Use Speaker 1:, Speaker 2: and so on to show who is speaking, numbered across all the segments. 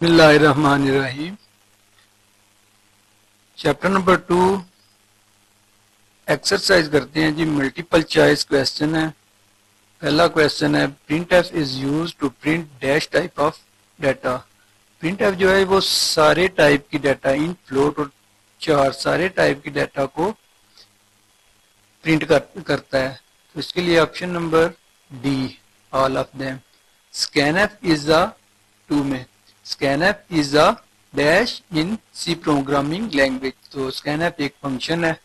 Speaker 1: बिस्मिल्लाहिर्रहमानिर्रहीम। Chapter number 2 exercise करते हैं जी। मल्टीपल चॉइस क्वेश्चन है। पहला क्वेश्चन है printf is used to print dash type of data. Printf जो है वो सारे टाइप की डाटा, इन फ्लोट और चार सारे टाइप की डाटा को प्रिंट करता है। तो इसके लिए option number D, all of them. Scanf is a to में scanf is a dash in C programming language. तो स्कैनफ एक फंक्शन है,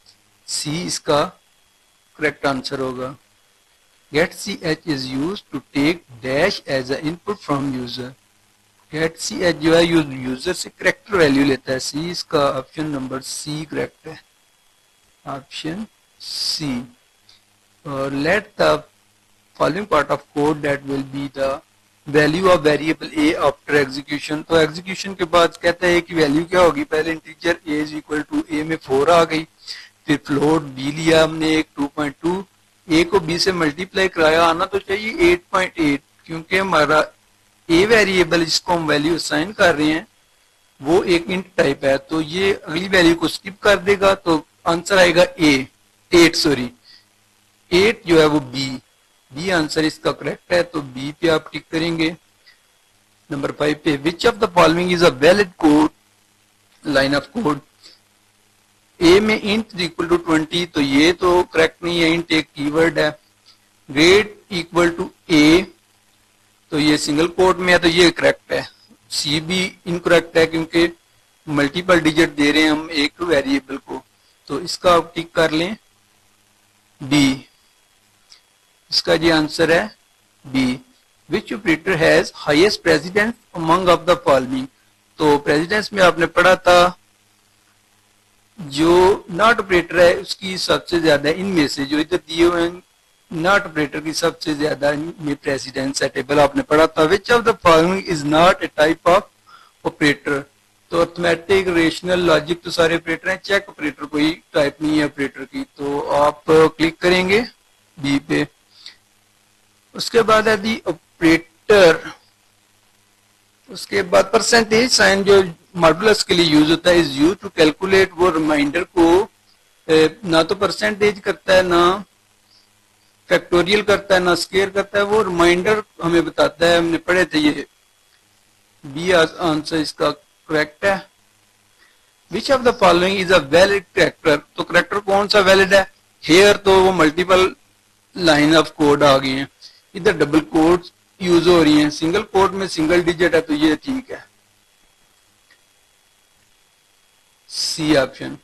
Speaker 1: सी इसका करेक्ट आंसर होगा। Get C H is use to take dash as a input from user. Get C H जो है user से character value लेता है। सी इसका ऑप्शन नंबर सी करेक्ट है, ऑप्शन सी। और let the following part of code that will be the value of variable a after execution। तो execution के बाद कहता है कि वैल्यू क्या होगी। पहले integer a is equal to a में 4 आ गई, फिर फ्लोट b लिया हमने एक 2.2, a को b से मल्टीप्लाई कराया, आना तो चाहिए 8.8 क्योंकि हमारा a वेरिएबल जिसको हम वैल्यू असाइन कर रहे हैं वो एक इंट टाइप है, तो ये अगली वैल्यू को स्किप कर देगा, तो आंसर आएगा 8 जो है वो बी आंसर इसका करेक्ट है, तो बी पे आप टिक करेंगे। नंबर 5 पे which of the following is a valid code, line of code. A में इंट इक्वल टू 20, तो ये तो करेक्ट नहीं है, इंट एक कीवर्ड है। ग्रेड इक्वल टू ए, तो ये सिंगल कोड में है, तो ये करेक्ट है। सी भी इनकरेक्ट है क्योंकि मल्टीपल डिजिट दे रहे हैं हम एक वेरिएबल को, तो इसका आप टिक कर लें बी। इसका जी आंसर है B. Which operator has highest precedence among of the following. तो प्रेसिडेंस में आपने पढ़ा था जो नॉट ऑपरेटर है उसकी सबसे ज्यादा इनमें से, जो इधर दिए हुए हैं नॉट ऑपरेटर की सबसे ज्यादा इनमें प्रेसिडेंस है, टेबल आपने पढ़ा था। विच of the following is not a type of operator. तो अर्थमेटिक, रेशनल, लॉजिक तो सारे ऑपरेटर हैं, चेक ऑपरेटर कोई टाइप नहीं है ऑपरेटर की, तो आप क्लिक करेंगे बी पे। उसके बाद है दी ऑपरेटर, उसके बाद परसेंटेज साइन जो मॉडुलस के लिए यूज होता है, इज यूज टू कैलकुलेट। वो रिमाइंडर को ना तो परसेंटेज करता है, ना फैक्टोरियल करता है, ना स्केयर करता है, वो रिमाइंडर हमें बताता है, हमने पढ़े थे ये। बी आंसर इसका करेक्ट है। विच of the following is a valid character. तो करेक्टर कौन सा वैलिड है। हेयर तो वो मल्टीपल लाइन ऑफ कोड आ गई हैं, इधर डबल कोड यूज हो रही हैं, सिंगल कोड में सिंगल डिजिट है, तो ये ठीक है, सी ऑप्शन।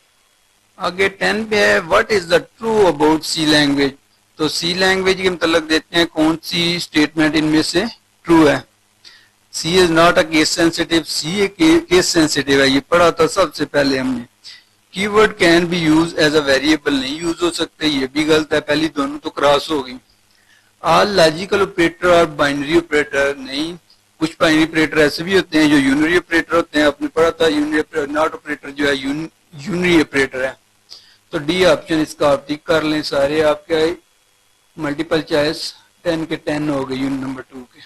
Speaker 1: आगे 10 पे है what is the true about C language. तो सी लैंग्वेज के मतलब देते हैं कौन सी स्टेटमेंट इनमें से ट्रू है। C is not a case sensitive, C एक केस सेंसिटिव है, ये पढ़ा था सबसे पहले हमने। Keyword can be use as a variable, नहीं यूज हो सकते, ये भी गलत है, पहली दोनों तो क्रॉस हो गई। ऑल लॉजिकल ऑपरेटर और बाइनरी ऑपरेटर, नहीं, कुछ बाइनरी ऑपरेटर ऐसे भी होते हैं जो यूनरी ऑपरेटर होते हैं, आपने पढ़ा था यूनरी नॉट ऑपरेटर जो है यूनरी ऑपरेटर है। तो डी ऑप्शन इसका आप टिक कर लें। सारे आपके मल्टीपल चॉइस 10 के 10 हो गए यूनिट नंबर 2 के।